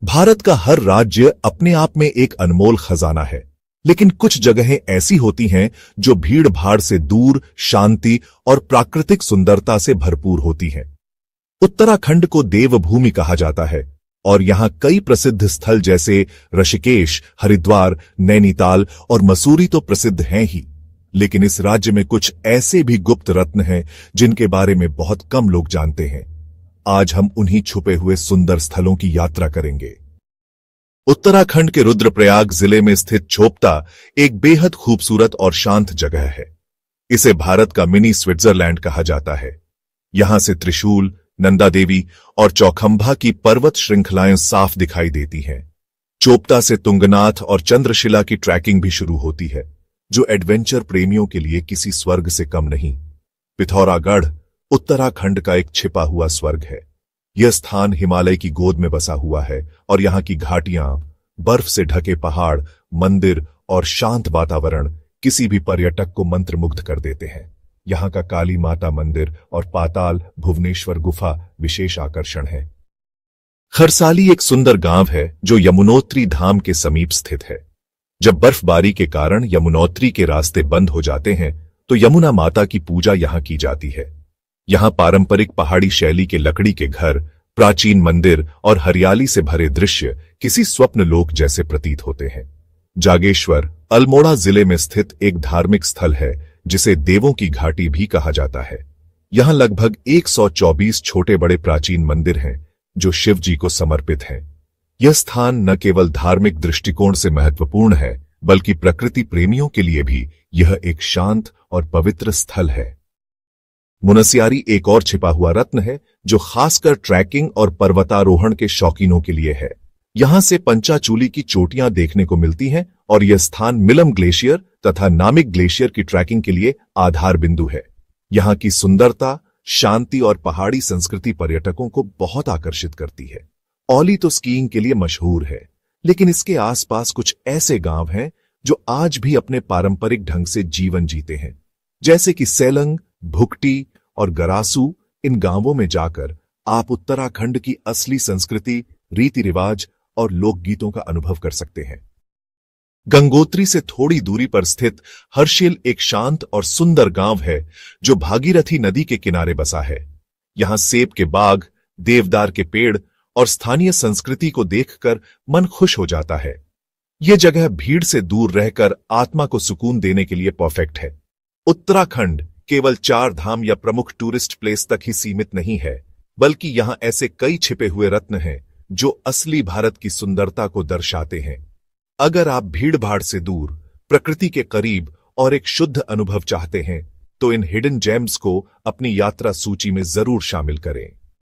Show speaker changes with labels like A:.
A: भारत का हर राज्य अपने आप में एक अनमोल खजाना है, लेकिन कुछ जगहें ऐसी होती हैं जो भीड़ भाड़ से दूर, शांति और प्राकृतिक सुंदरता से भरपूर होती हैं। उत्तराखंड को देवभूमि कहा जाता है और यहां कई प्रसिद्ध स्थल जैसे ऋषिकेश, हरिद्वार, नैनीताल और मसूरी तो प्रसिद्ध हैं ही, लेकिन इस राज्य में कुछ ऐसे भी गुप्त रत्न हैं जिनके बारे में बहुत कम लोग जानते हैं। आज हम उन्हीं छुपे हुए सुंदर स्थलों की यात्रा करेंगे। उत्तराखंड के रुद्रप्रयाग जिले में स्थित चोपता एक बेहद खूबसूरत और शांत जगह है। इसे भारत का मिनी स्विट्जरलैंड कहा जाता है। यहां से त्रिशूल, नंदा देवी और चौखंभा की पर्वत श्रृंखलाएं साफ दिखाई देती हैं। चोपता से तुंगनाथ और चंद्रशिला की ट्रैकिंग भी शुरू होती है, जो एडवेंचर प्रेमियों के लिए किसी स्वर्ग से कम नहीं। पिथौरागढ़ उत्तराखंड का एक छिपा हुआ स्वर्ग है। यह स्थान हिमालय की गोद में बसा हुआ है और यहाँ की घाटियां, बर्फ से ढके पहाड़, मंदिर और शांत वातावरण किसी भी पर्यटक को मंत्रमुग्ध कर देते हैं। यहाँ का काली माता मंदिर और पाताल भुवनेश्वर गुफा विशेष आकर्षण है। खरसाली एक सुंदर गांव है जो यमुनोत्री धाम के समीप स्थित है। जब बर्फबारी के कारण यमुनोत्री के रास्ते बंद हो जाते हैं तो यमुना माता की पूजा यहाँ की जाती है। यहाँ पारंपरिक पहाड़ी शैली के लकड़ी के घर, प्राचीन मंदिर और हरियाली से भरे दृश्य किसी स्वप्न लोक जैसे प्रतीत होते हैं। जागेश्वर अल्मोड़ा जिले में स्थित एक धार्मिक स्थल है जिसे देवों की घाटी भी कहा जाता है। यहाँ लगभग 124 छोटे बड़े प्राचीन मंदिर हैं जो शिव जी को समर्पित हैं। यह स्थान न केवल धार्मिक दृष्टिकोण से महत्वपूर्ण है, बल्कि प्रकृति प्रेमियों के लिए भी यह एक शांत और पवित्र स्थल है। मुनस्यारी एक और छिपा हुआ रत्न है जो खासकर ट्रैकिंग और पर्वतारोहण के शौकीनों के लिए है। यहां से पंचाचूली की चोटियां देखने को मिलती हैं और यह स्थान मिलम ग्लेशियर तथा नामिक ग्लेशियर की ट्रैकिंग के लिए आधार बिंदु है। यहां की सुंदरता, शांति और पहाड़ी संस्कृति पर्यटकों को बहुत आकर्षित करती है। औली तो स्कीइंग के लिए मशहूर है, लेकिन इसके आसपास कुछ ऐसे गांव हैं जो आज भी अपने पारंपरिक ढंग से जीवन जीते हैं, जैसे कि सेलंग, भुकटी और गरासू। इन गांवों में जाकर आप उत्तराखंड की असली संस्कृति, रीति रिवाज और लोकगीतों का अनुभव कर सकते हैं। गंगोत्री से थोड़ी दूरी पर स्थित हर्षिल एक शांत और सुंदर गांव है जो भागीरथी नदी के किनारे बसा है। यहां सेब के बाग, देवदार के पेड़ और स्थानीय संस्कृति को देखकर मन खुश हो जाता है। यह जगह भीड़ से दूर रहकर आत्मा को सुकून देने के लिए परफेक्ट है। उत्तराखंड केवल 4 धाम या प्रमुख टूरिस्ट प्लेस तक ही सीमित नहीं है, बल्कि यहां ऐसे कई छिपे हुए रत्न हैं जो असली भारत की सुंदरता को दर्शाते हैं। अगर आप भीड़ भाड़ से दूर, प्रकृति के करीब और एक शुद्ध अनुभव चाहते हैं, तो इन हिडन जेम्स को अपनी यात्रा सूची में जरूर शामिल करें।